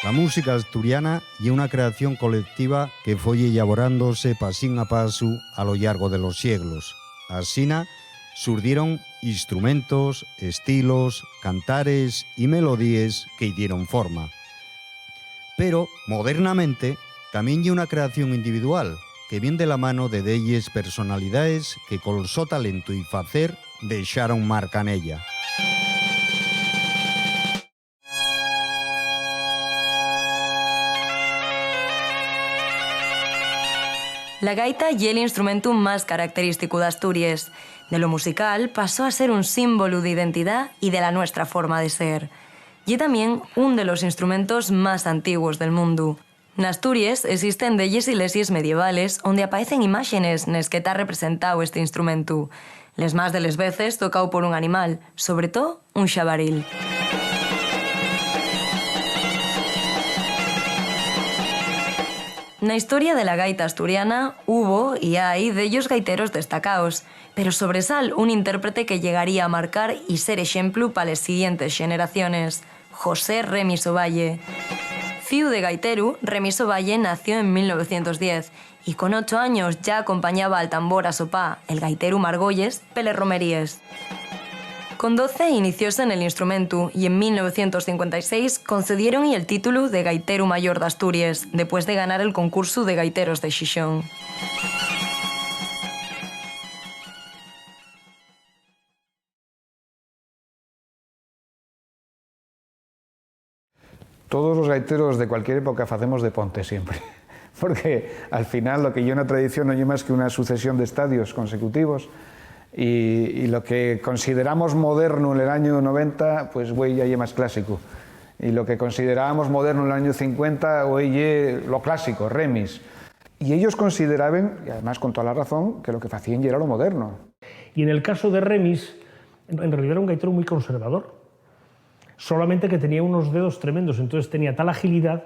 La música asturiana é unha creación colectiva que foi elaborándose pasín a paso a lo largo de los siglos. Asina surdiron instrumentos, estilos, cantares e melodías que dieron forma. Pero, modernamente, tamén é unha creación individual que viene de la mano de delles personalidades que col so talento e facer deixaron marca nella. La gaita y el instrumento más característico de Asturias. De lo musical pasó a ser un símbolo de identidad y de la nuestra forma de ser. Y también uno de los instrumentos más antiguos del mundo. En Asturias existen delles iglesias medievales donde aparecen imágenes nes que está representado este instrumento. Les más de les veces tocado por un animal, sobre todo un xabaril. Na historia de la gaita asturiana hubo y hay de ellos gaiteros destacados, pero sobresal un intérprete que llegaría a marcar y ser ejemplo para las siguientes generaciones, José Remis Ovalle. Fiu de gaiteru, Remis Ovalle nació en 1910 y con 8 años ya acompañaba al tambor a sopá, el gaiteru Margolles, peles romeríes. Con 12 inicióse en el instrumento y en 1956 concedieron el título de Gaiteru Mayor de Asturias, después de ganar el concurso de gaiteros de Xixón. Todos los gaiteros de cualquier época hacemos de ponte siempre, porque al final lo que hay una tradición no es más que una sucesión de estadios consecutivos. Y lo que consideramos moderno en el año 90, pues hoy ya es más clásico. Y lo que considerábamos moderno en el año 50, hoy es lo clásico, Remis. Y ellos consideraban, y además con toda la razón, que lo que hacían ya era lo moderno. Y en el caso de Remis, en realidad era un gaitero muy conservador. Solamente que tenía unos dedos tremendos, entonces tenía tal agilidad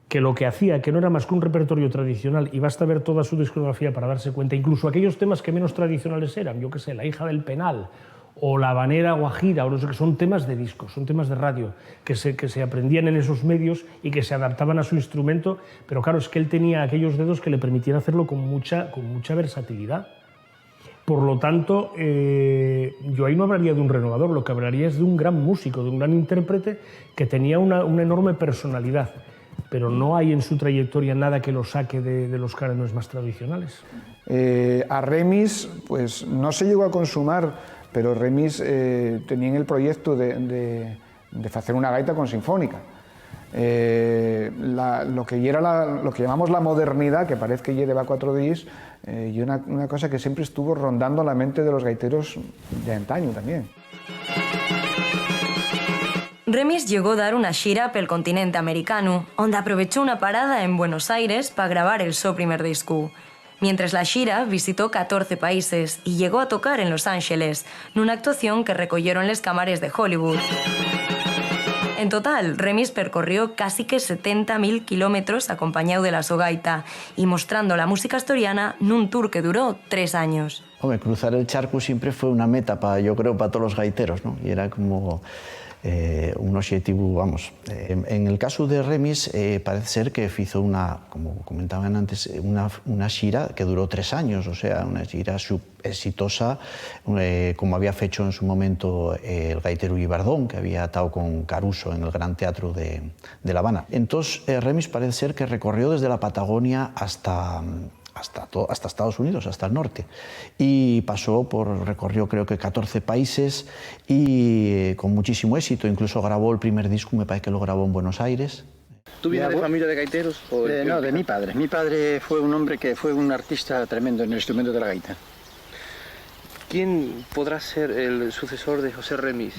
que lo que hacía, que no era más que un repertorio tradicional, y basta ver toda su discografía para darse cuenta, incluso aquellos temas que menos tradicionales eran, yo qué sé, La hija del penal, o La habanera guajira, o no sé qué, son temas de disco, son temas de radio, que se aprendían en esos medios y que se adaptaban a su instrumento, pero claro, es que él tenía aquellos dedos que le permitían hacerlo con mucha versatilidad. Por lo tanto, yo ahí no hablaría de un renovador, lo que hablaría es de un gran músico, de un gran intérprete que tenía una enorme personalidad. Pero no hay en su trayectoria nada que lo saque de los cánones más tradicionales. A Remis, pues no se llegó a consumar, pero Remis tenía en el proyecto de hacer una gaita con sinfónica. Lo que llamamos la modernidad, que parece que lleva 4 días, y una cosa que siempre estuvo rondando la mente de los gaiteros de antaño también. Remis llegó a dar una gira pel continente americano, donde aprovechó una parada en Buenos Aires para grabar el su primer disco. Mientras la gira visitó 14 países y llegó a tocar en Los Ángeles, en una actuación que recogieron les cámaras de Hollywood. En total, Remis percorrió casi que 70.000 kilómetros acompañado de la sogaita y mostrando la música asturiana en un tour que duró 3 años. Hombre, cruzar el charco siempre fue una meta, yo creo, para todos los gaiteros, ¿no? Y era como un objetivo, vamos. En el caso de Remis, parece ser que hizo como comentaban antes, una gira que duró 3 años, o sea, una gira exitosa, como había hecho en su momento el gaitero Ibardón, que había estado con Caruso en el Gran Teatro de La Habana. Entonces, Remis parece ser que recorrió desde la Patagonia hasta Estados Unidos, hasta el norte, y recorrió creo que 14 países y con muchísimo éxito, incluso grabó el primer disco, me parece que lo grabó en Buenos Aires. ¿Tú vienes de familia de gaiteros? No, de mi padre. Mi padre fue un hombre que fue un artista tremendo en el instrumento de la gaita. ¿Quién podrá ser el sucesor de José Remis?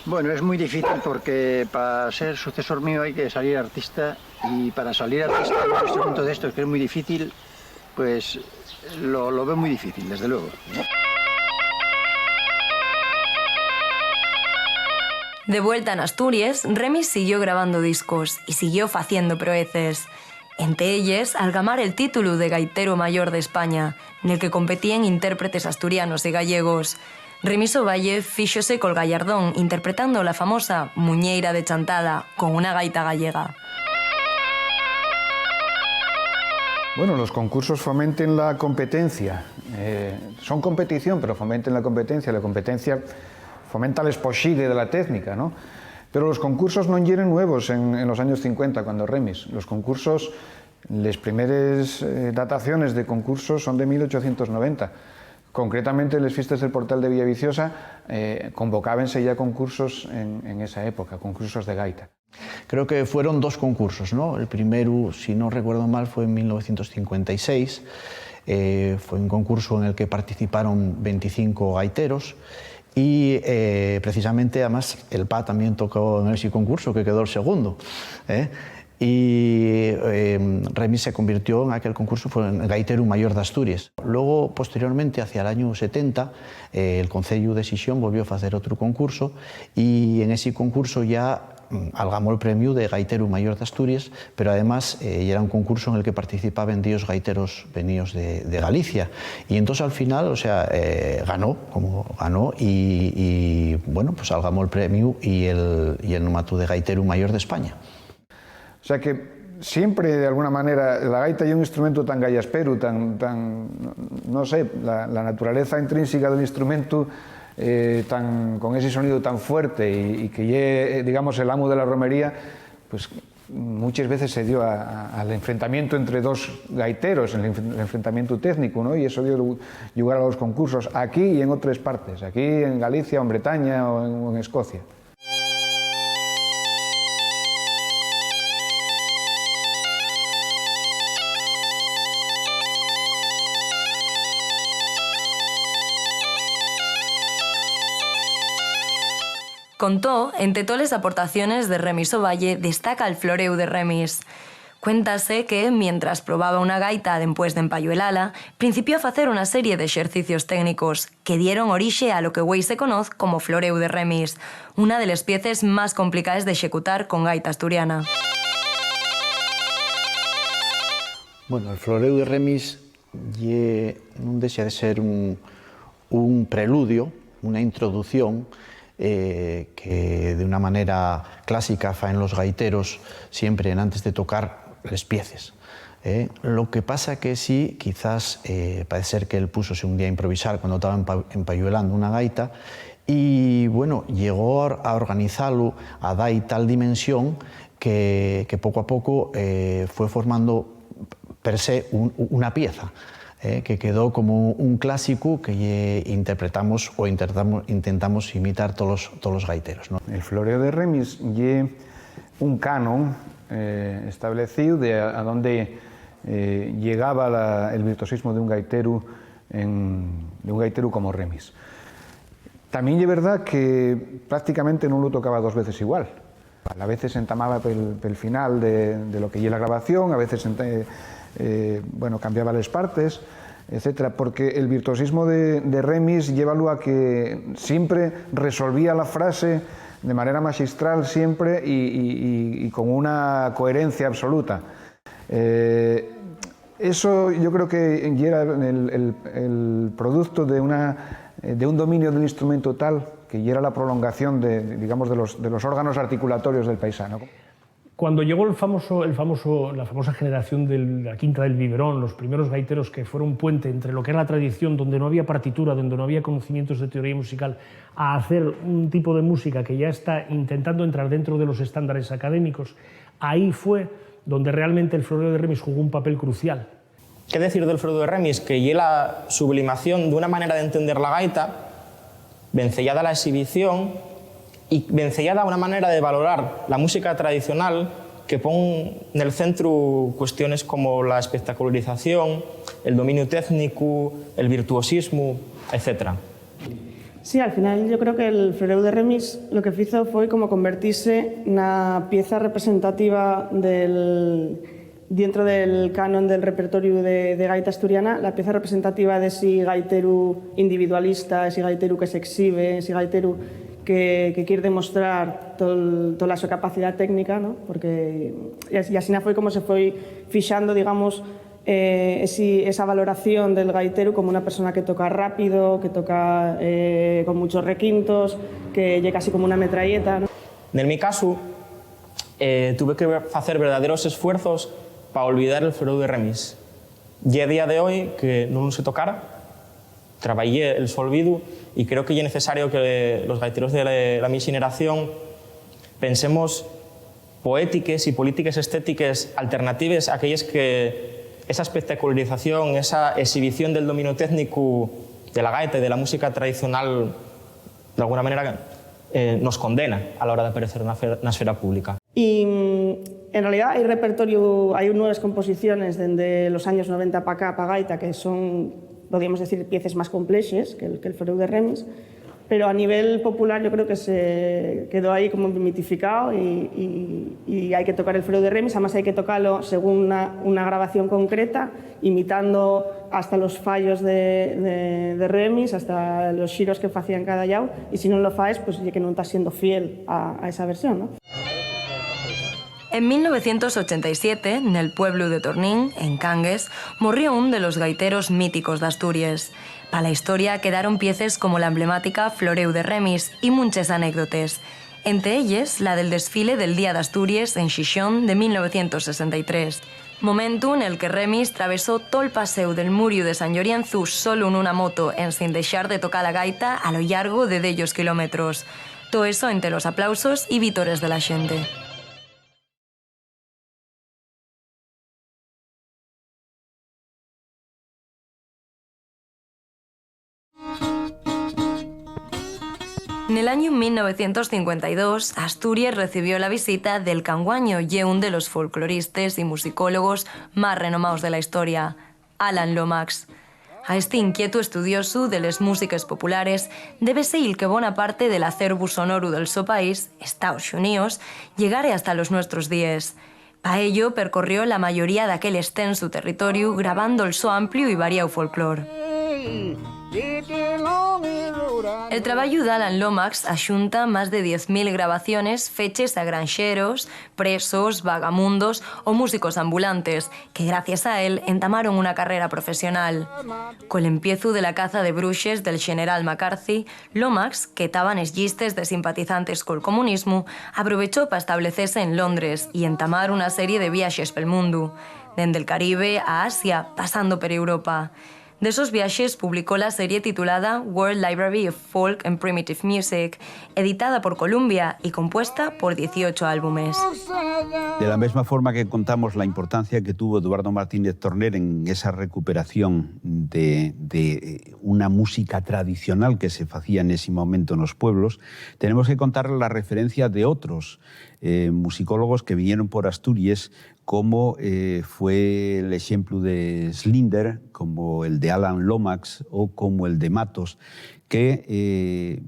Bueno, es muy difícil porque para ser sucesor mío hay que salir artista, y para salir artista en un instrumento de estos que es muy difícil, pues lo veo muy difícil, desde luego. De vuelta en Asturias, Remis siguió grabando discos y siguió haciendo proezas. Entre ellas, al gamar el título de Gaitero Mayor de España, en el que competían intérpretes asturianos y gallegos. Remis Ovalle fíxose col gallardón interpretando la famosa Muñeira de Chantada con una gaita gallega. Bueno, los concursos fomenten la competencia. Son competición, pero fomenten la competencia. La competencia fomenta l'espoxide de la técnica, ¿no? Pero los concursos no eran nuevos en los años 50, cuando Remis. Los concursos, las primeras dataciones de concursos son de 1890. Concretamente, las fiestas del Portal de Villaviciosa convocábanse ya concursos en esa época, concursos de gaita. Creo que fueron dos concursos, ¿no? El primero, si no recuerdo mal, fue en 1956. Fue un concurso en el que participaron 25 gaiteros y precisamente, además, el PA también tocó en ese concurso, que quedó el segundo. Y Remis se convirtió en aquel concurso, fue el gaitero mayor de Asturias. Luego, posteriormente, hacia el año 70, el Concello de Xixón volvió a hacer otro concurso y en ese concurso ya algamó el premio de gaitero mayor de Asturias, pero además era un concurso en el que participaban 10 gaiteros venidos de Galicia. Y entonces al final, o sea, ganó y bueno, pues algamó el premio y el nomato de gaitero mayor de España. O sea que siempre, de alguna manera, la gaita es un instrumento tan gallaspero, no sé, la naturaleza intrínseca del instrumento, con ese sonido tan fuerte y que digamos, el amo de la romería, pues muchas veces se dio al enfrentamiento entre dos gaiteros, el enfrentamiento técnico, ¿no? Y eso dio lugar a los concursos aquí y en otras partes, aquí en Galicia, o en Bretaña o en Escocia. Contó, entre todas las aportaciones de Remis Ovalle, destaca el floreu de Remis. Cuéntase que, mientras probaba una gaita después de empayuelala, principió a hacer una serie de ejercicios técnicos que dieron origen a lo que hoy se conoce como floreu de Remis, una de las piezas más complicadas de ejecutar con gaita asturiana. Bueno, el floreu de Remis no deja de ser un preludio, una introducción que de una manera clásica faen los gaiteros siempre antes de tocar les piezas. Lo que pasa que sí, quizás parece ser que él púsose un día a improvisar cuando estaba empayuelando una gaita y bueno, llegó a organizarlo a dar tal dimensión que poco a poco fue formando per se una pieza. Que quedó como un clásico que interpretamos o intentamos imitar todos los gaiteros, ¿no? El floreo de Remis es un canon establecido de a dónde llegaba el virtuosismo de un gaitero como Remis. También es verdad que prácticamente no lo tocaba dos veces igual. A veces entamaba pel final de lo que es la grabación, a veces bueno, cambiaba las partes, etcétera, porque el virtuosismo de Remis llévalo a que siempre resolvía la frase de manera magistral siempre y con una coherencia absoluta. Eso yo creo que era el producto de un dominio del instrumento tal que era la prolongación digamos, de los órganos articulatorios del paisano. Cuando llegó la famosa generación de la Quinta del Biberón, los primeros gaiteros que fueron un puente entre lo que era la tradición, donde no había partitura, donde no había conocimientos de teoría musical, a hacer un tipo de música que ya está intentando entrar dentro de los estándares académicos, ahí fue donde realmente el floreo de Remis jugó un papel crucial. ¿Qué decir del floreo de Remis? Que ya la sublimación de una manera de entender la gaita, vencellada a la exhibición, y vencellada a una manera de valorar la música tradicional que pone en el centro cuestiones como la espectacularización, el dominio técnico, el virtuosismo, etc. Sí, al final yo creo que el floreu de Remis lo que hizo fue como convertirse en una pieza representativa dentro del canon del repertorio de gaita asturiana, la pieza representativa de ese gaitero individualista, ese gaitero que se exhibe, ese gaitero que quiere demostrar toda su capacidad técnica, ¿no? Porque y así fue como se fue fichando, digamos, esa valoración del gaitero como una persona que toca rápido, que toca con muchos requintos, que llega casi como una metralleta, ¿no? En mi caso, tuve que hacer verdaderos esfuerzos para olvidar el floreu de Remis. Y a día de hoy que non se tocara, traballé el solvido y creo que é necesario que los gaiteros de la mi xeneración pensemos poéticas y políticas estéticas alternativas a aquellas que esa espectacularización, esa exhibición del dominio técnico de la gaita y de la música tradicional de alguna manera nos condena a la hora de aparecer en la esfera pública. Y en realidad hay repertorio, hay nuevas composiciones desde los años 90 para acá, para gaita, que son, podríamos decir, piezas más complexes que el Floreu de Remis, pero a nivel popular yo creo que se quedó ahí como mitificado y hay que tocar el Floreu de Remis, además hay que tocarlo según una grabación concreta, imitando hasta los fallos de Remis, hasta los xiros que facían cada llau, y si non lo faes, pues ya que non estás siendo fiel a esa versión, ¿no? En 1987, en el pueblo de Tornín, en Cangues, murió un de los gaiteros míticos de Asturias. Para la historia quedaron piezas como la emblemática Floreu de Remis y muchas anécdotas, entre ellas la del desfile del Día de Asturias en Xixón de 1963, momento en el que Remis travesó todo el paseo del Muriu de San Llorienzu solo en una moto, en sin dejar de tocar la gaita a lo largo de dellos kilómetros. Todo eso entre los aplausos y vítores de la xente. En el año 1952, Asturias recibió la visita del canguaño y un de los folcloristas y musicólogos más renomados de la historia, Alan Lomax. A este inquieto estudioso de las músicas populares débese el que bona parte del acervo sonoro del so país, Estados Unidos, llegare hasta los nuestros días. Pa ello percorrió la mayoría de aquel extenso territorio grabando el so amplio y variado folclore. El trabajo de Alan Lomax axunta más de 10.000 grabaciones fechas a granxeros, presos, vagamundos o músicos ambulantes que gracias a él entamaron una carrera profesional. Con el empiezo de la caza de bruxes del general McCarthy, Lomax, que estaban en llistes de simpatizantes col comunismo, aprovechó para establecerse en Londres y entamar una serie de viajes pel mundo, desde el Caribe a Asia, pasando por Europa. De esos viajes publicó la serie titulada World Library of Folk and Primitive Music, editada por Columbia y compuesta por 18 álbumes. De la misma forma que contamos la importancia que tuvo Eduardo Martínez Torner en esa recuperación de una música tradicional que se hacía en ese momento en los pueblos, tenemos que contar la referencia de otros musicólogos que vinieron por Asturias, como fue el ejemplo de Slinder, como el de Alan Lomax o como el de Matos, que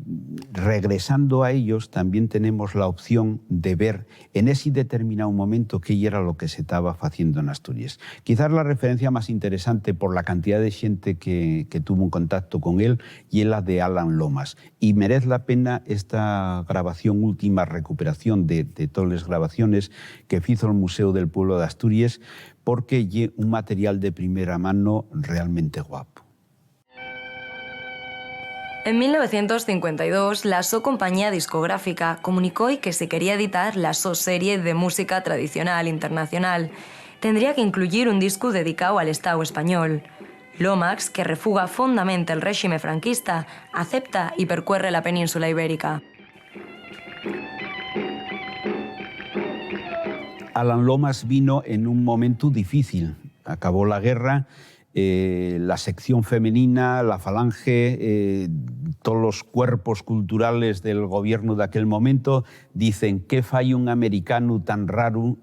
regresando a ellos también tenemos la opción de ver en ese determinado momento qué era lo que se estaba haciendo en Asturias. Quizás la referencia más interesante por la cantidad de gente que tuvo un contacto con él y la de Alan Lomax. Y merece la pena esta grabación, última recuperación de todas las grabaciones que hizo el Museo del Pueblo de Asturias, porque es un material de primera mano realmente guapo. En 1952, la so compañía discográfica comunicó que se quería editar la so serie de música tradicional internacional. Tendría que incluir un disco dedicado al Estado español. Lomax, que refuga fondamente el régimen franquista, acepta y percorre la península ibérica. Alan Lomax vino en un momento difícil. Acabó la guerra, la sección femenina, la falange, todos los cuerpos culturales del gobierno de aquel momento dicen ¿qué fai un americano tan raro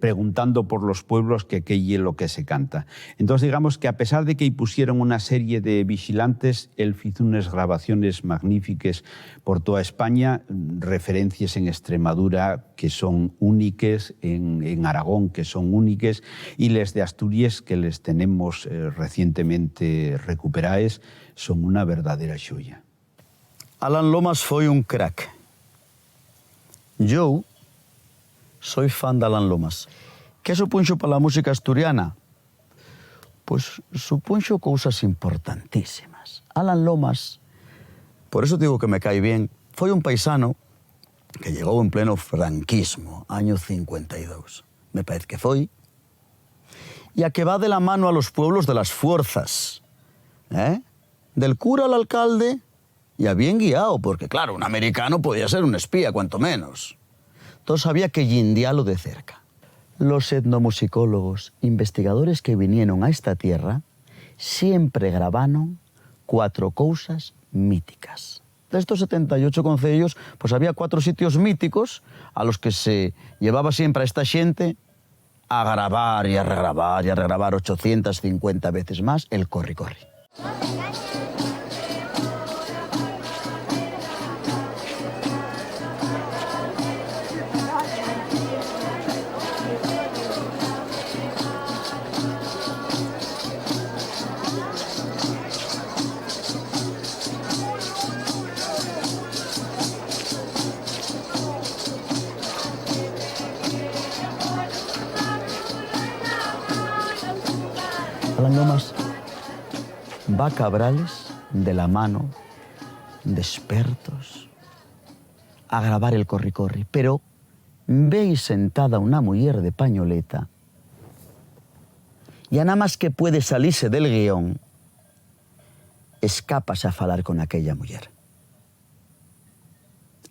preguntando por los pueblos que qué es lo que se canta? Entonces digamos que a pesar de que pusieron una serie de vigilantes, él hizo unas grabaciones magníficas por toda España, referencias en Extremadura que son únicas, en Aragón que son únicas, y les de Asturias que les tenemos recientemente recuperadas son una verdadera joya. Alan Lomax fue un crack. Yo soy fan de Alan Lomax. ¿Qué supunxo para la música asturiana? Pues supunxo cosas importantísimas. Alan Lomax, por eso digo que me cae bien, fue un paisano que llegó en pleno franquismo, año 52. Me parece que fue. y a que va de la mano a los pueblos de las fuerzas. Del cura al alcalde, ya bien guiado, porque claro, un americano podía ser un espía, cuanto menos. Entonces había que guindiarlo de cerca. Los etnomusicólogos, investigadores que vinieron a esta tierra, siempre grabaron 4 cosas míticas. De estos 78 concellos, pues había 4 sitios míticos a los que se llevaba siempre a esta gente a grabar y a regrabar y a regrabar 850 veces más el corri-corri. Alan Lomas va a Cabrales de la mano de expertos a grabar el corri-corri, pero veis sentada una mujer de pañoleta y a nada más que puede salirse del guión, escapase a falar con aquella mujer.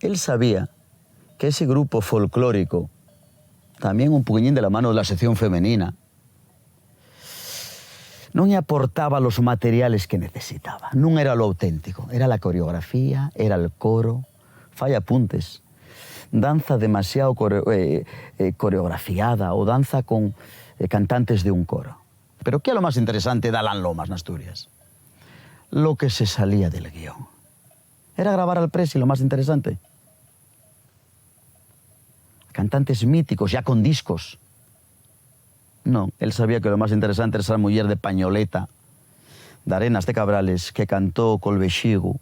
Él sabía que ese grupo folclórico, también un poquillín de la mano de la sección femenina, no le aportaba los materiales que necesitaba. No era lo auténtico. Era la coreografía, era el coro. Falla apuntes. Danza demasiado coreografiada o danza con cantantes de un coro. Pero ¿qué es lo más interesante de Alan Lomas en Asturias? Lo que se salía del guión. Era grabar al Presi, lo más interesante. Cantantes míticos, ya con discos. No, él sabía que lo más interesante era esa mujer de pañoleta, de Arenas de Cabrales, que cantó col vexigo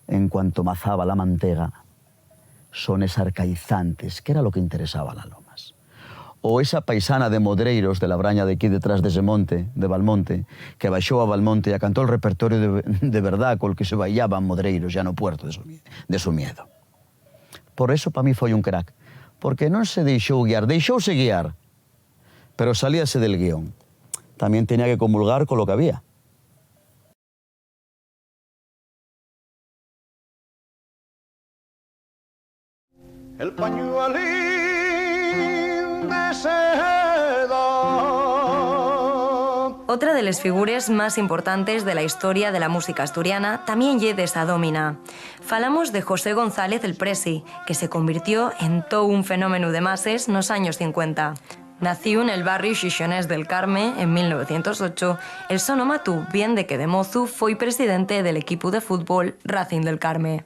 en cuanto mazaba la mantega, sones arcaizantes, que era lo que interesaba a las Lomas. O esa paisana de Modreiros, de la braña de aquí detrás de ese monte, de Valmonte, que baixó a Valmonte y cantó el repertorio de verdad col que se bailaban Modreiros, ya no puerto de su miedo. Por eso para mí foi un crack, porque non se deixou guiar, deixouse guiar, pero salíase del guión. También tenía que comulgar con lo que había. El pañuelín de seda. Otra de las figures más importantes de la historia de la música asturiana también lle de esa dómina. Falamos de José González el Presi, que se convirtió en todo un fenómeno de masas en los años 50. Nació en el barrio Xixonés del Carme en 1908. El sonomatu bien de que de mozu foi presidente del equipo de fútbol Racing del Carme.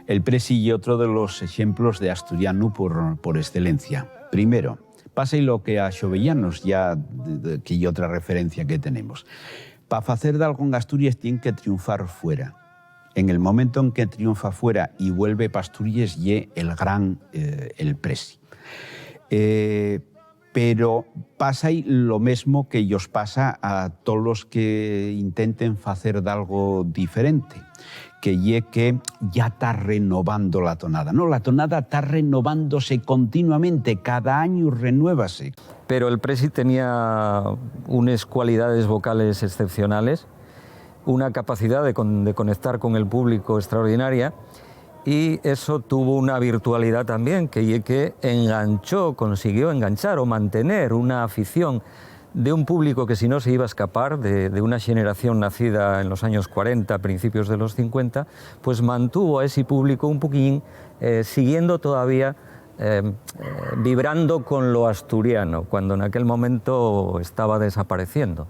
El Presi y otro de los ejemplos de asturiano por excelencia. Primero, pasa y lo que a xovellanos ya que hay otra referencia que tenemos. Para facer de algo en Asturias tiene que triunfar fuera. En el momento en que triunfa fuera y vuelve para Asturias, ye el gran el Presi. Pero pasa ahí lo mismo que ellos pasa a todos los que intenten hacer de algo diferente, que ya está renovando la tonada. No, la tonada está renovándose continuamente, cada año renuévase. Pero el Presi tenía unas cualidades vocales excepcionales, una capacidad de conectar con el público extraordinaria, y eso tuvo una virtualidad también, que consiguió enganchar o mantener una afición de un público que si no se iba a escapar, de una generación nacida en los años 40, principios de los 50, pues mantuvo a ese público un poquín siguiendo todavía, vibrando con lo asturiano, cuando en aquel momento estaba desapareciendo.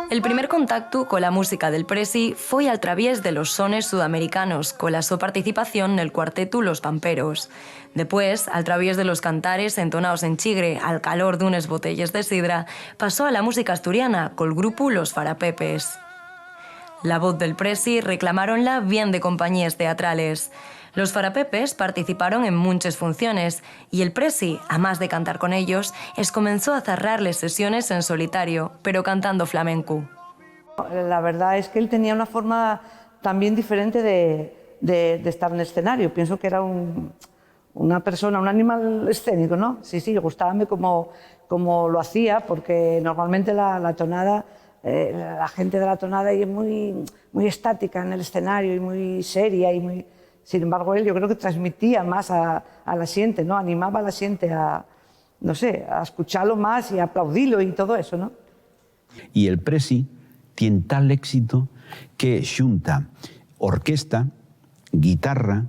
El primer contacto con la música del Presi fue al través de los sones sudamericanos, con la su participación en el cuarteto Los Pamperos. Después, al través de los cantares entonados en chigre al calor de unas botellas de sidra, pasó a la música asturiana con el grupo Los Farapepes. La voz del Presi reclamaronla bien de compañías teatrales. Los Farapepes participaron en muchas funciones y el Presi, a más de cantar con ellos, comenzó a cerrarles sesiones en solitario, pero cantando flamenco. La verdad es que él tenía una forma también diferente de estar en el escenario. Pienso que era un una persona, un animal escénico, ¿no? Sí, sí, gustábame como lo hacía, porque normalmente la tonada, la gente de la tonada es muy estática en el escenario y muy seria y muy... Sin embargo, él yo creo que transmitía más a la gente, ¿no? Animaba a la gente a, no sé, a escucharlo más y a aplaudirlo y todo eso, ¿no? Y el Presi tiene tal éxito que xunta orquesta, guitarra,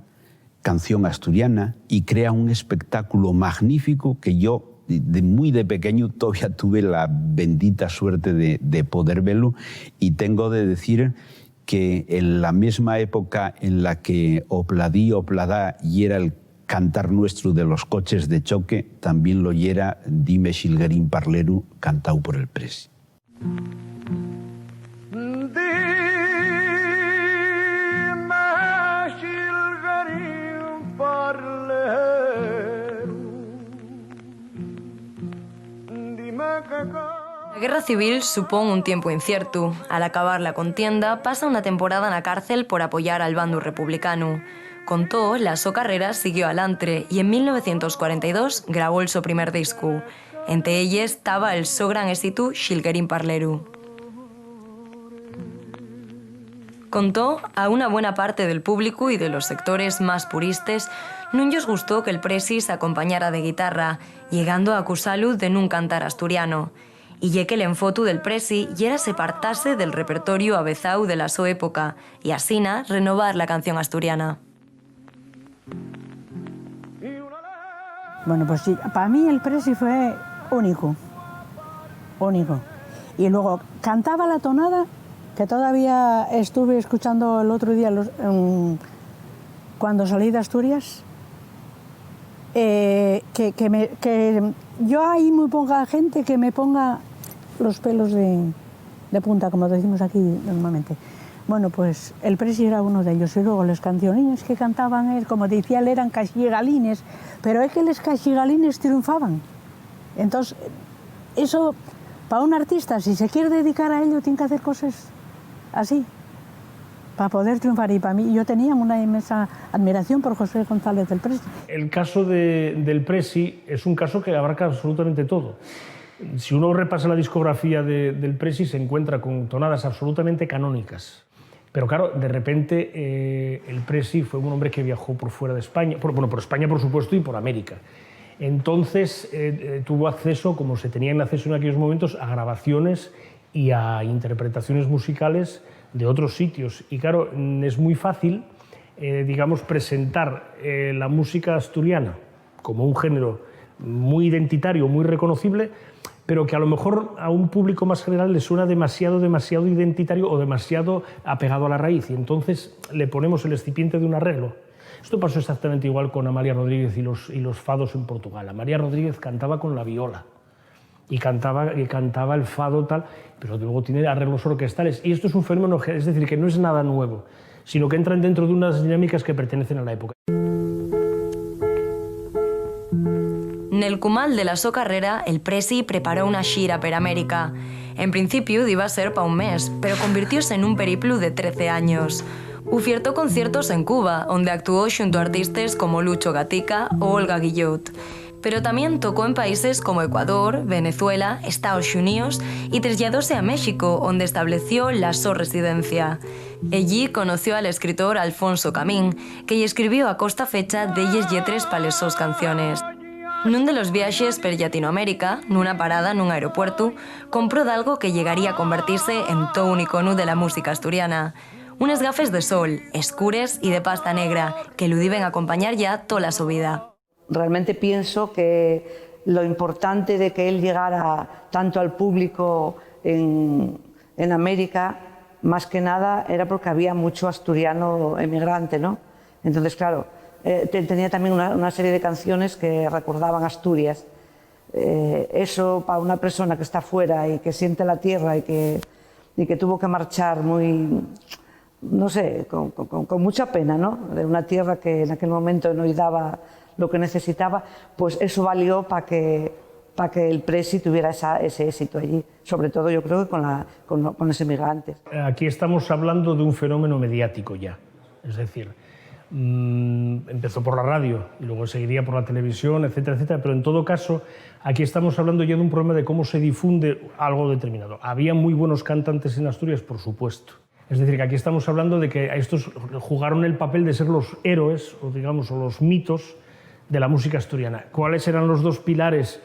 canción asturiana y crea un espectáculo magnífico que yo muy de pequeño todavía tuve la bendita suerte de poder verlo, y tengo de decir que en la misma época en la que Opladí, Opladá y era el cantar nuestro de los coches de choque, también lo yera Dime Xilguerín Parleru, cantado por el Presi. La guerra civil supón un tiempo incierto. Al acabar la contienda, pasa una temporada en la cárcel por apoyar al bando republicano. Con todo, la so carrera siguió alantre y en 1942 grabó el so primer disco. Entre ellos estaba el so gran éxito Xilguerín Parleru. Contó a una buena parte del público y de los sectores más puristas, no les gustó que el Presi se acompañara de guitarra, llegando a acusarlo de nun cantar asturiano. Y ya que el enfotu del Presi era separarse del repertorio avezau de la su época y asina renovar la canción asturiana. Bueno, pues sí, para mí el Presi fue único. Y luego cantaba la tonada, que todavía estuve escuchando el otro día cuando salí de Asturias, que yo hay muy poca gente que me ponga los pelos de punta, como decimos aquí normalmente. Bueno, pues el Presi era uno de ellos, y luego las canciones que cantaban él, como decía él, eran caxigalines, pero es que los caxigalines triunfaban. Entonces, eso, para un artista, si se quiere dedicar a ello, tiene que hacer cosas así, para poder triunfar. Y para mí, yo tenía una inmensa admiración por José González del Presi. El caso del Presi es un caso que abarca absolutamente todo. Si uno repasa la discografía del Presi, se encuentra con tonadas absolutamente canónicas. Pero claro, de repente el Presi fue un hombre que viajó por fuera de España, por España por supuesto y por América. Entonces tuvo acceso, como se tenían acceso en aquellos momentos, a grabaciones y a interpretaciones musicales de otros sitios. Y claro, es muy fácil, digamos, presentar la música asturiana como un género muy identitario, muy reconocible, pero que a lo mejor a un público más general le suena demasiado identitario o demasiado apegado a la raíz, y entonces le ponemos el excipiente de un arreglo. Esto pasó exactamente igual con Amalia Rodríguez y los fados en Portugal. Amalia Rodríguez cantaba con la viola y cantaba el fado tal, pero luego tiene arreglos orquestales. Y esto es un fenómeno, es decir, que no es nada nuevo, sino que entran dentro de unas dinámicas que pertenecen a la época. Nel cumal de la so carrera, el Presi preparó una xira per América. En principio iba a ser pa un mes, pero convirtióse en un periplo de 13 años. Ufiertó conciertos en Cuba, donde actuó junto a artistas como Lucho Gatica o Olga Guillot. Pero también tocó en países como Ecuador, Venezuela, Estados Unidos y trasladóse a México, donde estableció la so residencia. Allí conoció al escritor Alfonso Camín, que lle escribió a costa fecha d'elles lletres pa les sos canciones. Nun de los viajes per Latinoamérica, nuna parada nun aeropuerto, compró d'algo que llegaría a convertirse en todo un icono de la música asturiana. Unas gafes de sol, escures y de pasta negra, que lo deben acompañar ya toda la su vida. Realmente pienso que lo importante de que él llegara tanto al público en América, más que nada, era porque había mucho asturiano emigrante, ¿no? Entonces, claro, tenía también una serie de canciones que recordaban Asturias. Eso para una persona que está fuera y que siente la tierra y que tuvo que marchar muy, no sé, con mucha pena, ¿no? De una tierra que en aquel momento no daba lo que necesitaba, pues eso valió para que el Presi tuviera ese éxito allí, sobre todo yo creo que con los emigrantes. Aquí estamos hablando de un fenómeno mediático ya, es decir, Empezó por la radio y luego seguiría por la televisión, etcétera, etcétera, pero en todo caso aquí estamos hablando ya de un problema de cómo se difunde algo determinado. Había muy buenos cantantes en Asturias, por supuesto. Es decir, que aquí estamos hablando de que estos jugaron el papel de ser los héroes, o digamos, o los mitos de la música asturiana. ¿Cuáles eran los dos pilares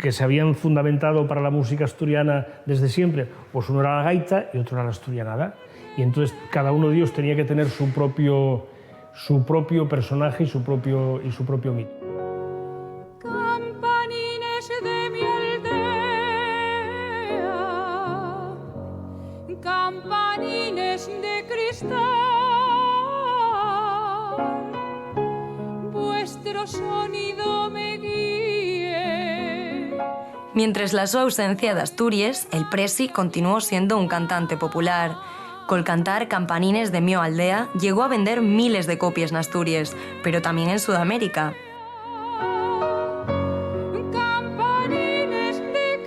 que se habían fundamentado para la música asturiana desde siempre? Pues uno era la gaita y otro era la asturianada. Y entonces cada uno de ellos tenía que tener su propio personaje y su propio mito. Campanines de mi aldea, campanines de cristal, vuestro sonido me guíe. Mientras la su ausencia de Asturias, el Presi continuó siendo un cantante popular. Col cantar Campanines de mi aldea llegó a vender miles de copias en Asturias, pero también en Sudamérica. Campanines de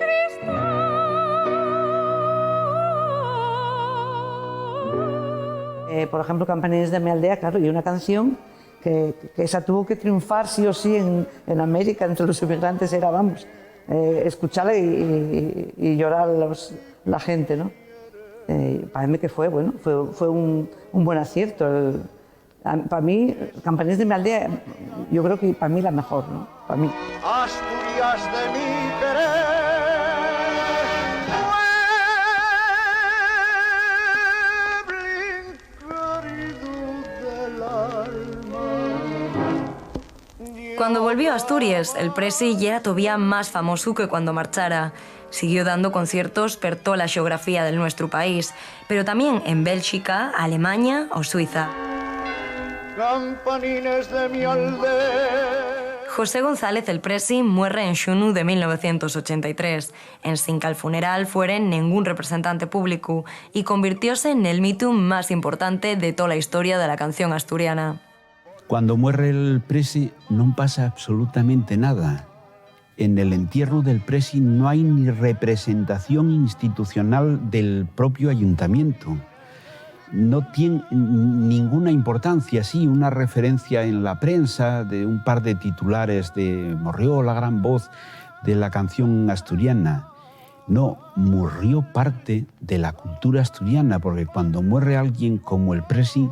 Por ejemplo, Campanines de mi aldea, claro, y una canción que esa tuvo que triunfar sí o sí en América, entre los inmigrantes, era, vamos, escucharla y llorar la gente, ¿no? Para mí que fue, bueno, fue un buen acierto. Para mí, Campanines de mi aldea, yo creo que para mí la mejor, ¿no? Para mí. Asturias de mi querer, Cuando volvió a Asturias, el Presi ya era todavía más famoso que cuando marchara. Siguió dando conciertos por toda la geografía del nuestro país, pero también en Bélgica, Alemania o Suiza. campanines de mi aldea. José González el Presi muere en xunu de 1983, en sin que al funeral fuera ningún representante público, y convirtióse en el mito más importante de toda la historia de la canción asturiana. Cuando muere el Presi no pasa absolutamente nada. En el entierro del Presi no hay ni representación institucional del propio ayuntamiento. No tiene ninguna importancia, sí, una referencia en la prensa de un par de titulares de «Morrió la gran voz de la canción asturiana». No, murió parte de la cultura asturiana, porque cuando muere alguien como el Presi,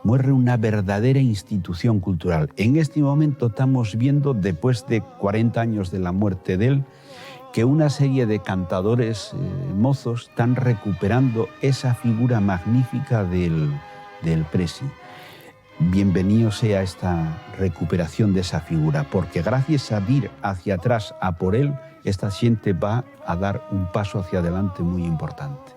muere una verdadera institución cultural. En este momento estamos viendo, después de 40 años de la muerte de él, que una serie de cantadores mozos están recuperando esa figura magnífica del Presi. Bienvenido sea esta recuperación de esa figura, porque gracias a ir hacia atrás a por él, esta gente va a dar un paso hacia adelante muy importante.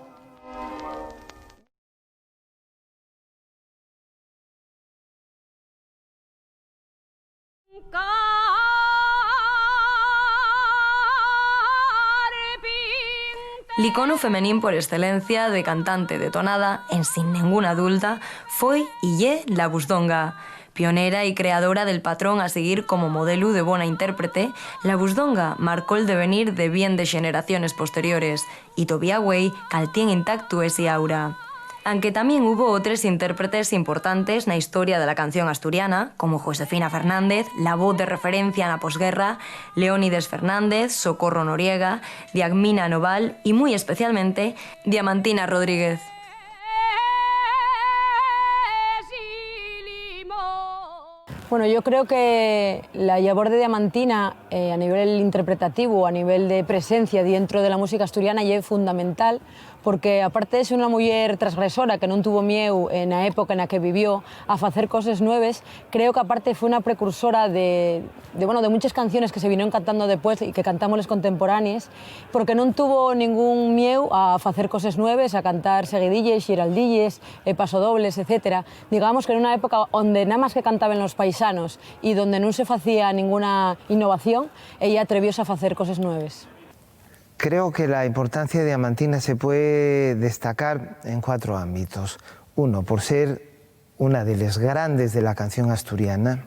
L'icono femenín por excelencia de cantante de tonada, en sin ninguna dulda, fue y ye la Busdonga. Pionera y creadora del patrón a seguir como modelo de bona intérprete, la Busdonga marcó el devenir de bien de generaciones posteriores, y todavía güey caltien intacto ese aura. Aunque también hubo otros intérpretes importantes en la historia de la canción asturiana, como Josefina Fernández, la voz de referencia en la posguerra, Leónides Fernández, Socorro Noriega, Diagmina Noval y muy especialmente Diamantina Rodríguez. Bueno, yo creo que la labor de Diamantina a nivel interpretativo, a nivel de presencia dentro de la música asturiana es fundamental, porque aparte de ser una mujer transgresora que no tuvo miedo en la época en la que vivió a hacer cosas nuevas, creo que aparte fue una precursora de muchas canciones que se vinieron cantando después y que cantamos los contemporáneos, porque no tuvo ningún miedo a hacer cosas nuevas, a cantar seguidilles, xiraldilles, pasodobles, etc. Digamos que en una época donde nada más que cantaban los paisanos y donde no se hacía ninguna innovación, ella atrevióse a hacer cosas nuevas. Creo que la importancia de Diamantina se puede destacar en 4 ámbitos. Uno, por ser una de las grandes de la canción asturiana.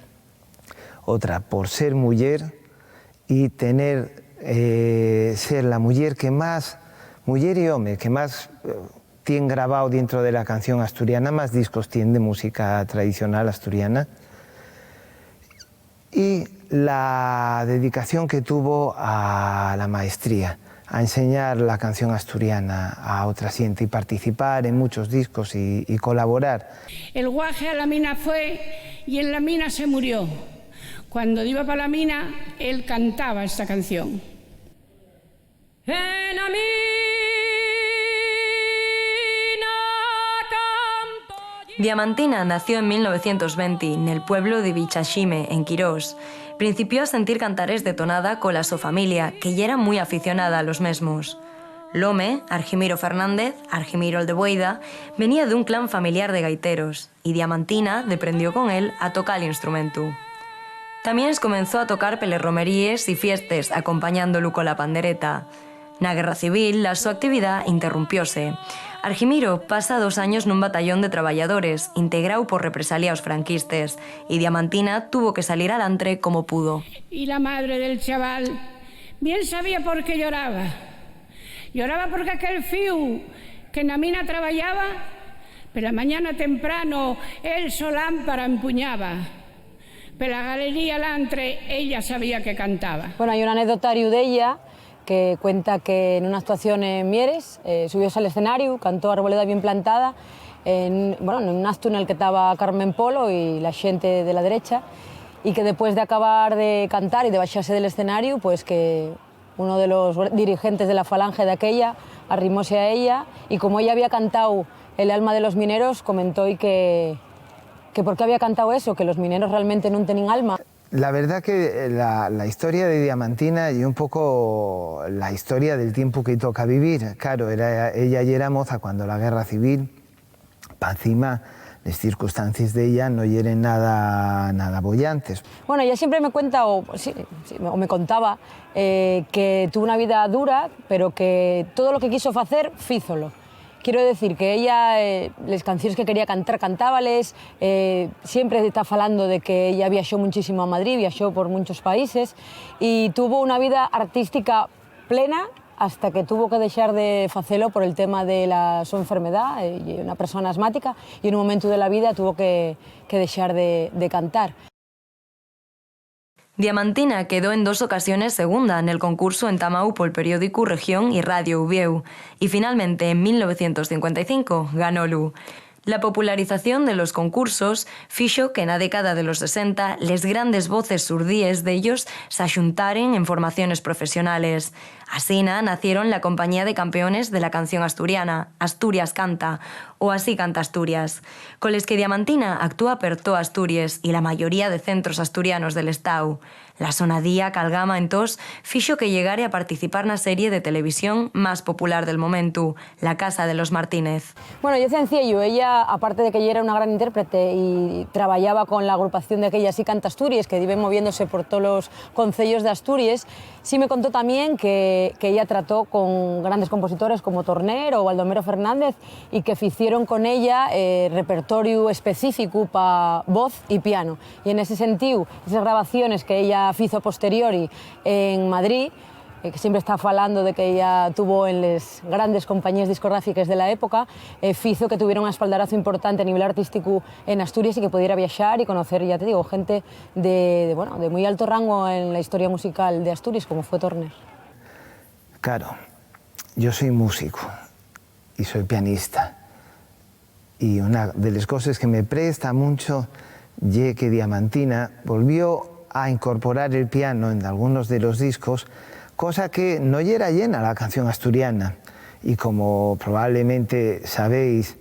Otra, por ser mujer y ser la mujer que más, mujer y hombre, que más tiene grabado dentro de la canción asturiana, más discos tiene de música tradicional asturiana. Y la dedicación que tuvo a la maestría, a enseñar la canción asturiana a otra gente y participar en muchos discos y colaborar. El guaje a la mina fue y en la mina se murió. Cuando iba para la mina, él cantaba esta canción. En la mina Diamantina nació en 1920 en el pueblo de Vichaxime, en Quirós. Principió a sentir cantares de tonada con la su familia, que ya era muy aficionada a los mesmos. Lome, Argimiro Fernández, Argimiro el de Boida, venía de un clan familiar de gaiteros, y Diamantina deprendió con él a tocar el instrumento. También comenzó a tocar pelerromeríes y fiestas, acompañándolo con la pandereta. Na Guerra Civil, la su actividad interrumpióse. Argimiro pasa 2 años nun batallón de traballadores, integrado por represaliados franquistas, y Diamantina tuvo que salir alantre como pudo. Y la madre del chaval bien sabía por qué lloraba. Lloraba porque aquel fiu que en la mina trabajaba, pero la mañana temprano él su lámpara empuñaba. Pero la galería alantre ella sabía que cantaba. Bueno, hay un anecdotario de ella que cuenta que en una actuación en Mieres subióse al escenario, cantó Arboleda bien plantada, en un acto en el que estaba Carmen Polo y la gente de la derecha, y que después de acabar de cantar y de bajarse del escenario, pues que uno de los dirigentes de la falange de aquella arrimóse a ella, y como ella había cantado El alma de los mineros, comentó y que por qué había cantado eso, que los mineros realmente no tenían alma. La verdad que la historia de Diamantina y un poco la historia del tiempo que toca vivir. Claro, ella ya era moza cuando la Guerra Civil, pa' encima, las circunstancias de ella no eran nada bollantes. Bueno, ella siempre me cuenta, o me contaba, que tuvo una vida dura, pero que todo lo que quiso hacer, fízolo. Quiero decir que ella, las canciones que quería cantar, cantábales, siempre está hablando de que ella viajó muchísimo a Madrid, viajó por muchos países y tuvo una vida artística plena hasta que tuvo que dejar de hacerlo por el tema de su enfermedad, una persona asmática, y en un momento de la vida tuvo que dejar de cantar. Diamantina quedó en 2 ocasiones segunda en el concurso en Tamau por el periódico Región y Radio Uvieu, y finalmente en 1955 ganó Lu. La popularización de los concursos fixo que en la década de los 60 les grandes voces surdíes de ellos se axuntaren en formaciones profesionales. Asina nacieron la Compañía de Campeones de la Canción Asturiana, Asturias Canta, o Así Canta Asturias, con les que Diamantina actúa per toda Asturias y la mayoría de centros asturianos del Estado. La sonadía calgama entós fixo que llegare a participar na serie de televisión más popular del momento, La Casa de los Martínez. Bueno, yo sencillo, ella, aparte de que ella era una gran intérprete y trabajaba con la agrupación de aquella Así Canta Asturias, que vive moviéndose por todos los concellos de Asturias, sí me contó también que ella trató con grandes compositores como Torner o Baldomero Fernández y que hicieron con ella repertorio específico para voz y piano. Y en ese sentido, esas grabaciones que ella hizo a posteriori en Madrid, que siempre está hablando de que ella tuvo en las grandes compañías discográficas de la época, hizo que tuviera un espaldarazo importante a nivel artístico en Asturias y que pudiera viajar y conocer, ya te digo, gente de muy alto rango en la historia musical de Asturias, como fue Torner. Claro, yo soy músico y soy pianista, y una de las cosas que me presta mucho es que Diamantina volvió a incorporar el piano en algunos de los discos, cosa que no era llena la canción asturiana. Y como probablemente sabéis,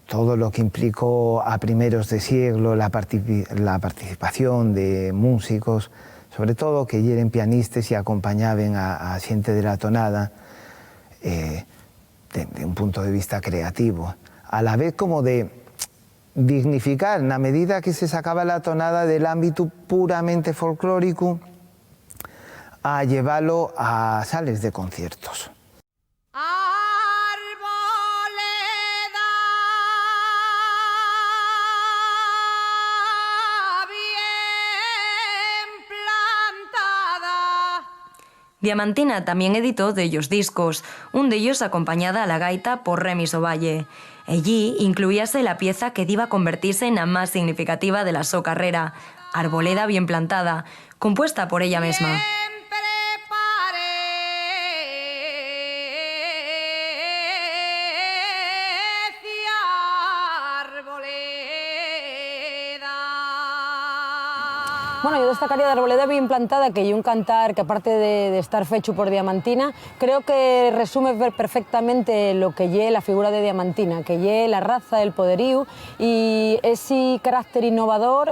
todo lo que implicó a primeros de siglo la participación de músicos, sobre todo que eran pianistas y acompañaban a gente de la tonada, de un punto de vista creativo, a la vez como de dignificar, en la medida que se sacaba la tonada del ámbito puramente folclórico, a llevarlo a sales de conciertos. Diamantina también editó de ellos discos, un de ellos acompañada a la gaita por Remis Ovalle. Allí incluíase la pieza que iba a convertirse en la más significativa de la su carrera, Arboleda bien plantada, compuesta por ella misma. Bueno, yo destacaría de Arboleda bien plantada, que hay un cantar que aparte de estar fecho por Diamantina, creo que resume perfectamente lo que lle la figura de Diamantina, que lle la raza, el poderío y ese carácter innovador,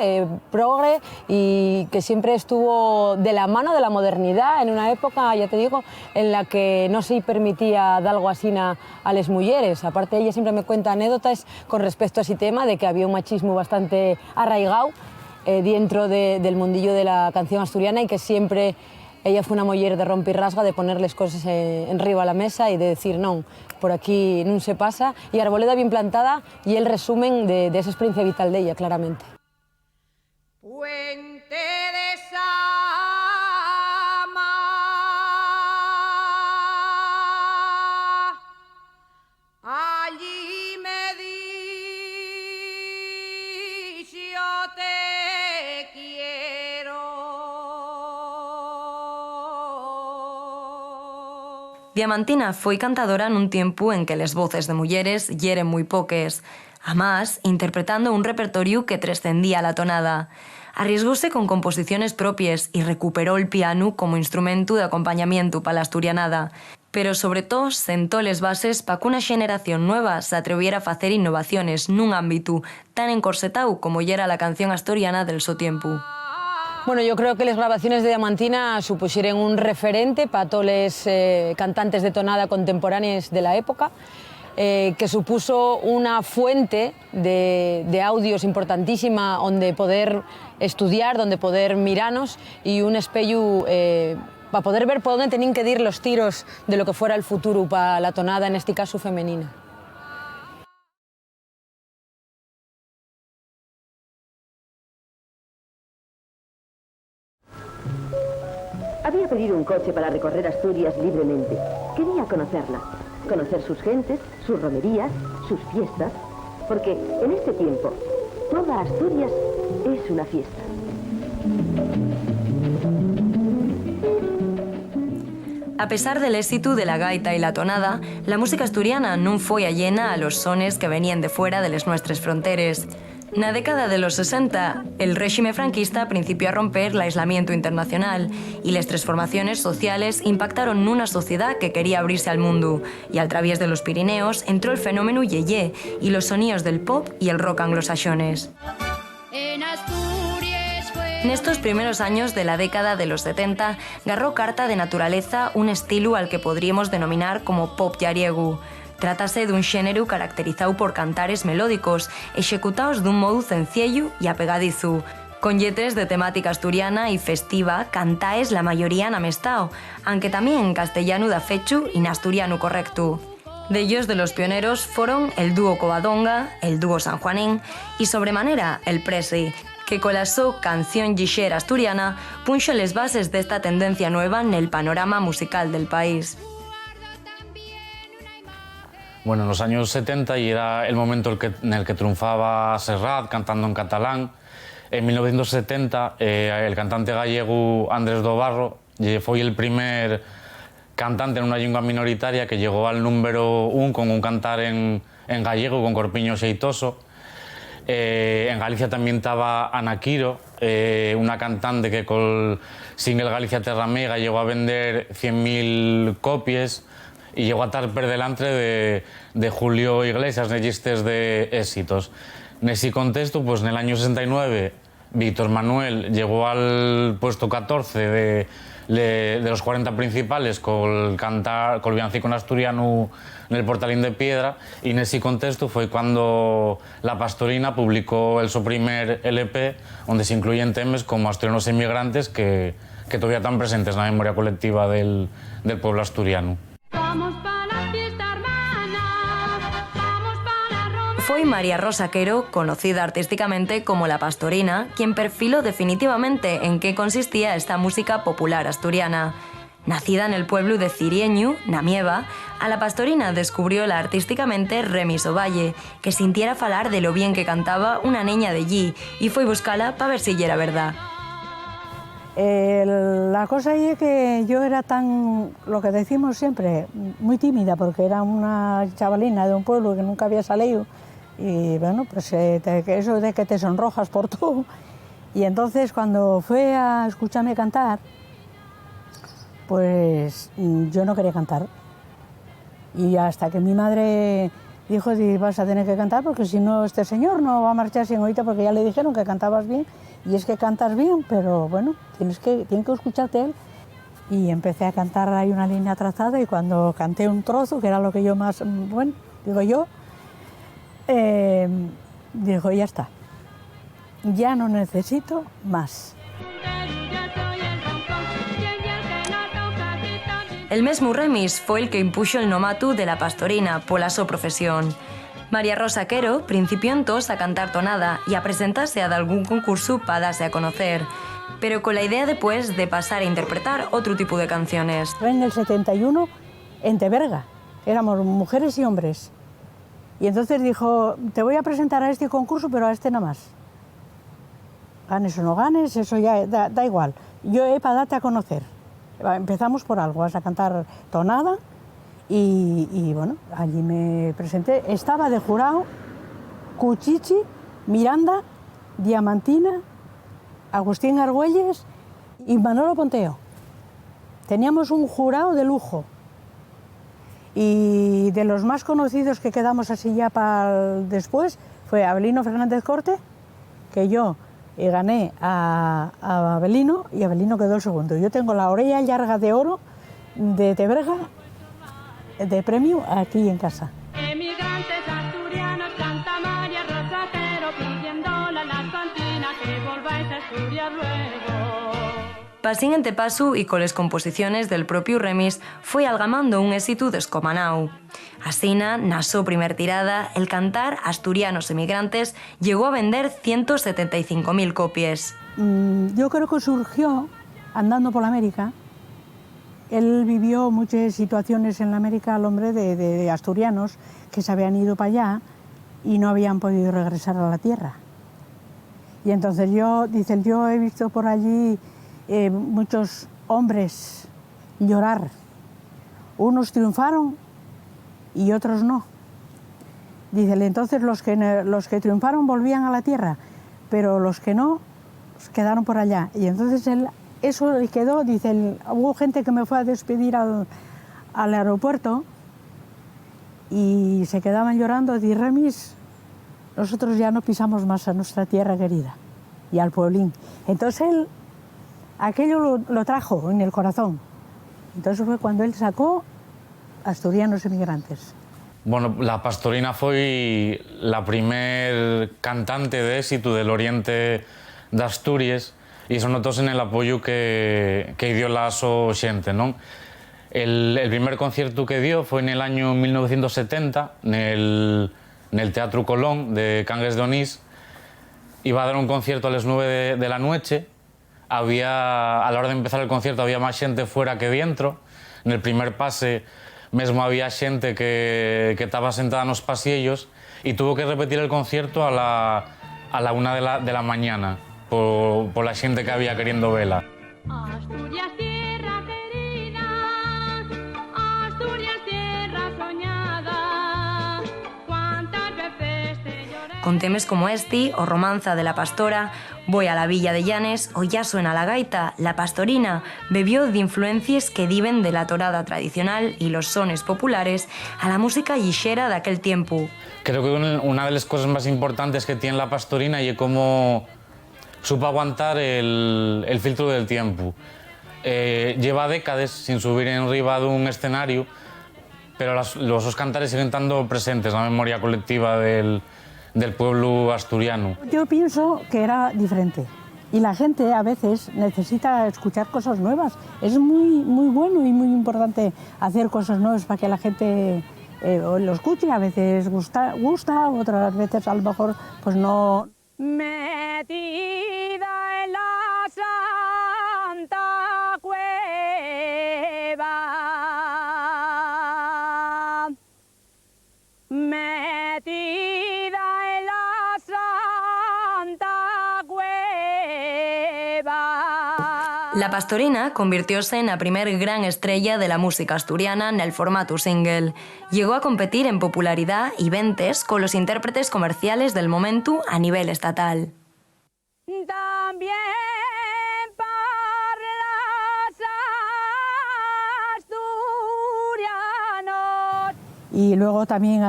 progre, y que siempre estuvo de la mano de la modernidad en una época, ya te digo, en la que no se permitía dar algo así a las mujeres. Aparte, ella siempre me cuenta anécdotas con respecto a ese tema de que había un machismo bastante arraigado dentro del mundillo de la canción asturiana, y que siempre ella fue una mujer de rompe y rasga, de ponerles cosas enriba a la mesa y de decir no, por aquí no se pasa. Y Arboleda bien plantada y el resumen de esa experiencia vital de ella, claramente. Puente de Sama, allí me di yo te quiero. Diamantina foi cantadora nun tiempo en que les voces de mulleres yeren moi poques, además interpretando un repertorio que trascendía la tonada. Arriesgóse con composiciones propias y recuperó el piano como instrumento de acompañamiento para la asturianada, pero sobre todo sentó les bases para que una generación nueva se atreviera a hacer innovaciones nun ámbito tan encorsetado como ya era la canción asturiana del so tiempo. Bueno, yo creo que las grabaciones de Diamantina supusieron un referente para todos los cantantes de tonada contemporáneos de la época, que supuso una fuente de audios importantísima donde poder estudiar, donde poder mirarnos, y un espejo para poder ver por dónde tenían que ir los tiros de lo que fuera el futuro para la tonada, en este caso femenina. Había pedido un coche para recorrer Asturias libremente. Quería conocerla, conocer sus gentes, sus romerías, sus fiestas, porque en este tiempo toda Asturias es una fiesta. A pesar del éxito de la gaita y la tonada, la música asturiana non foi allena a los sones que venían de fuera de les nuestras fronteres. Na década de los 60, el régimen franquista principió a romper el aislamiento internacional y las transformaciones sociales impactaron en una sociedad que quería abrirse al mundo, y al través de los Pirineos entró el fenómeno yeye y los sonidos del pop y el rock anglosajones. En estos primeros años de la década de los 70, garró carta de naturaleza un estilo al que podríamos denominar como pop llariegu. Trátase de un xénero caracterizado por cantares melódicos, ejecutados dun modo sencillo y apegadizo, con lletres de temática asturiana y festiva, cantaes la mayoría en amestao, aunque también en castellano da fechu y en asturiano correcto. De ellos, de los pioneros, fueron el dúo Covadonga, el dúo San Juanín y sobremanera el Presi, que con la su canción guixera asturiana punxo les bases de esta tendencia nueva en el panorama musical del país. Bueno, en los años 70 y era el momento en el que triunfaba Serrat cantando en catalán. En 1970 el cantante gallego Andrés Dobarro fue el primer cantante en una lengua minoritaria que llegó al número 1 con un cantar en gallego con Corpiño Xeitoso. En Galicia también estaba Ana Quiro, una cantante que con el single Galicia Terra Meiga llegó a vender 100.000 copias y llegó a estar per delante de Julio Iglesias en listas de éxitos. En ese contexto, pues en el año 69, Víctor Manuel llegó al puesto 14 de los 40 principales con el villancico en asturiano en el Portalín de Piedra, y en ese contexto fue cuando La Pastorina publicó su primer LP, donde se incluyen temas como Asturianos Emigrantes que todavía están presentes en la memoria colectiva del pueblo asturiano. Fue María Rosa Quero, conocida artísticamente como La Pastorina, quien perfiló definitivamente en qué consistía esta música popular asturiana. Nacida en el pueblo de Cirieñu, Namieva, a la pastorina descubrióla artísticamente Remis Ovalle, que sintiera falar de lo bien que cantaba una niña de allí, y foi buscala para ver si era verdad. La cosa es que yo era tan, lo que decimos siempre, muy tímida, porque era una chavalina de un pueblo que nunca había salido, y bueno, pues eso de que te sonrojas por todo. Y entonces cuando fue a escucharme cantar, pues yo no quería cantar. Y hasta que mi madre dijo, vas a tener que cantar porque si no este señor no va a marchar sin oírte, porque ya le dijeron que cantabas bien. Y es que cantas bien, pero bueno, tiene que escucharte él. Y empecé a cantar ahí una línea trazada y cuando canté un trozo, que era lo que yo más, bueno, digo yo, digo, ya está, ya no necesito más. El mesmo Remis foi el que impuxo el nomatu de la pastorina pola súa profesión. María Rosa Quero principió entonces a cantar tonada y a presentarse a algún concurso para darse a conocer, pero con la idea después de pasar a interpretar otro tipo de canciones. En el 71, en Teberga, éramos mujeres y hombres. Y entonces dijo, te voy a presentar a este concurso, pero a este nada más. Ganes o no ganes, eso ya da igual. Yo he para darte a conocer. Empezamos por algo, vas a cantar tonada y bueno, allí me presenté. Estaba de jurado Cuchichi, Miranda, Diamantina, Agustín Argüelles y Manolo Ponteo. Teníamos un jurado de lujo. Y de los más conocidos que quedamos así ya para después fue Abelino Fernández Corte, que yo gané a Abelino y Abelino quedó el segundo. Yo tengo la orella larga de oro de Teberga de premio aquí en casa. Emigrantes asturianos, canta María Rosa Quero, pidiéndole a las cantinas que volváis a Asturias luego. Pa siguiente paso y con las composiciones del propio Remis foi algamando un éxito descomanau. Asina, na súa primer tirada, el cantar Asturianos Emigrantes llegó a vender 175.000 copias. Yo creo que surgió andando por América. Él vivió muchas situaciones en la América, el hombre, de asturianos que se habían ido para allá y no habían podido regresar a la tierra. Y entonces yo he visto por allí muchos hombres llorar. Unos triunfaron y otros no. Dice, entonces los que triunfaron volvían a la tierra, pero los que no quedaron por allá. Y entonces eso le quedó, dice, hubo gente que me fue a despedir al aeropuerto y se quedaban llorando. Dice, Remis, nosotros ya no pisamos más a nuestra tierra querida y al pueblín. Entonces él, aquello lo trajo en el corazón. Entonces fue cuando él sacó Asturianos Emigrantes. Bueno, la pastorina foi la primer cantante de éxito del oriente de Asturias y eso notóse en el apoyo que dio la so xente, non? El primer concierto que dio foi en el año 1970 nel Teatro Colón de Cangues de Onís. Iba a dar un concierto a las 9 de la noche. A la hora de empezar el concierto había más xente fuera que dentro. En el primer pase mesmo había xente que estaba sentada nos pasillos y tuvo que repetir el concierto a la 1 de la mañana por la xente que había queriendo vela. Asturias, tierra querida, Asturias, tierra soñada, cuántas veces te lloré. Con temas como este, o Romanza de la Pastora, Voy a la Villa de Llanes o Ya suena la gaita, la pastorina bebió de influencias que diven de la torada tradicional y los sones populares a la música guixera de aquel tiempo. Creo que una de las cosas más importantes que tiene la pastorina es cómo supo aguantar el filtro del tiempo. Lleva décadas sin subir arriba de un escenario, pero los cantares siguen estando presentes en la memoria colectiva del pueblo asturiano. Yo pienso que era diferente y la gente a veces necesita escuchar cosas nuevas. Es muy bueno y muy importante hacer cosas nuevas para que la gente lo escuche. A veces gusta, otras veces a lo mejor pues no. Metida en la Santa Cueva. La Pastorina convirtióse en la primer gran estrella de la música asturiana en el formato single. Llegó a competir en popularidad y ventas con los intérpretes comerciales del momento a nivel estatal. También Y luego también yo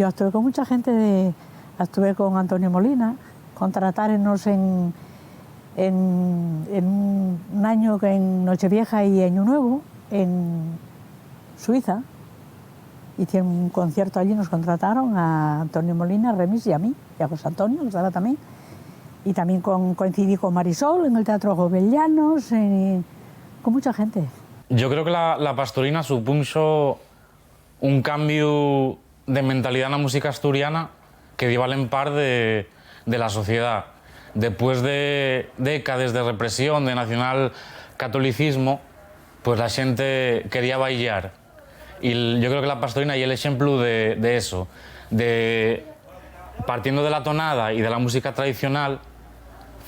actué con mucha gente, actué con Antonio Molina, contratarnos en un año en Nochevieja y Año Nuevo, en Suiza. Hicieron un concierto allí, nos contrataron a Antonio Molina, a Remis y a mí, y a José Antonio, que estaba también. Y también coincidí con Marisol en el Teatro Gobellanos, con mucha gente. Yo creo que la Pastorina supuso un cambio de mentalidad en la música asturiana que dio en par de la sociedad. Después de décadas de represión, de nacionalcatolicismo, pues la gente quería bailar. Y yo creo que la Pastorina es el ejemplo de eso, de partiendo de la tonada y de la música tradicional,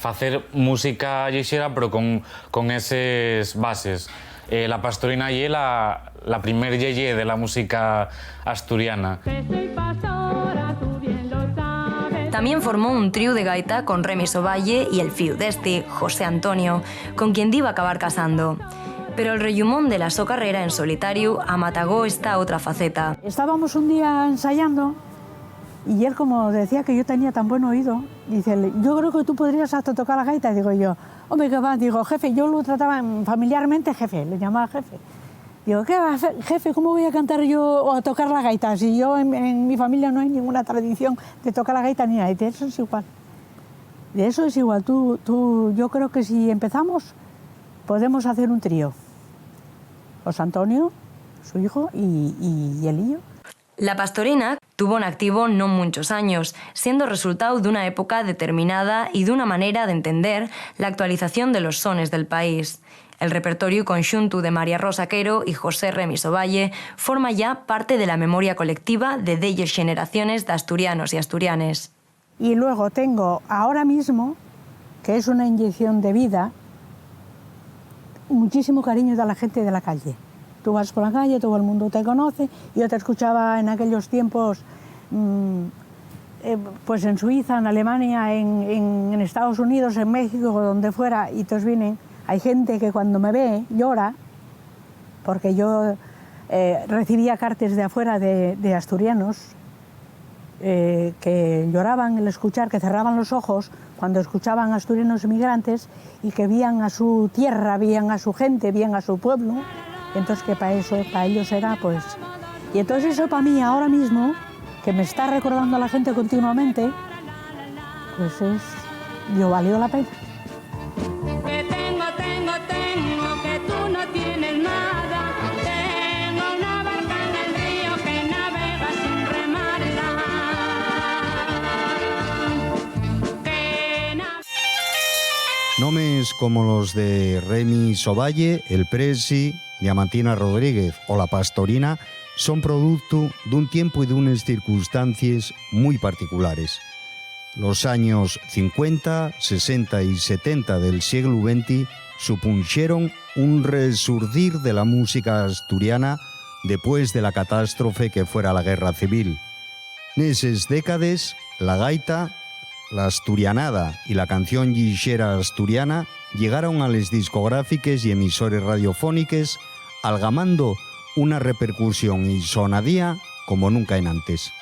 hacer música lleixera pero con esas bases. La Pastorina es la primer yeye de la música asturiana. También formó un trío de gaita con Remis Ovalle y el fiu d'esti, José Antonio, con quien iba a acabar casando. Pero el reyumón de la so carrera en solitario amatagó esta otra faceta. Estábamos un día ensayando y él, como decía que yo tenía tan buen oído, dice, yo creo que tú podrías hasta tocar la gaita. Digo yo, hombre, ¿qué va? Digo, jefe, yo lo trataba familiarmente jefe, le llamaba jefe. Digo, ¿qué va, jefe? ¿Cómo voy a cantar yo o a tocar la gaita? Si yo en mi familia no hay ninguna tradición de tocar la gaita ni nada. Y de eso es igual. De eso es igual. Yo creo que si empezamos, podemos hacer un trío. José Antonio, su hijo, y él y yo. La Pastorina tuvo en activo no muchos años, siendo resultado de una época determinada y de una manera de entender la actualización de los sones del país. El repertorio conjunto de María Rosa Quero y José Remis Ovalle forma ya parte de la memoria colectiva de 10 generaciones de asturianos y asturianes. Y luego tengo ahora mismo, que es una inyección de vida, muchísimo cariño de la gente de la calle. Tú vas por la calle, todo el mundo te conoce. Yo te escuchaba en aquellos tiempos, pues en Suiza, en Alemania, en Estados Unidos, en México, donde fuera, y entonces vienen. Hay gente que cuando me ve llora, porque yo recibía cartas de afuera de asturianos que lloraban al escuchar, que cerraban los ojos cuando escuchaban asturianos emigrantes y que veían a su tierra, veían a su gente, veían a su pueblo. Entonces que para ellos era pues... Y entonces eso para mí ahora mismo, que me está recordando a la gente continuamente, pues valió la pena. Que tengo, que tú no tienes nada. Tengo una barca en el río que navega sin remarla. Nomes como los de Remis Ovalle, El Presi, Diamantina Rodríguez o La Pastorina son producto de un tiempo y de unas circunstancias muy particulares. Los años 50, 60 y 70 del siglo XX supusieron un resurgir de la música asturiana después de la catástrofe que fuera la Guerra Civil. En esas décadas, la gaita, la asturianada y la canción guixera asturiana llegaron a las discográficas y emisores radiofónicas algamando una repercusión y sonadía como nunca en antes.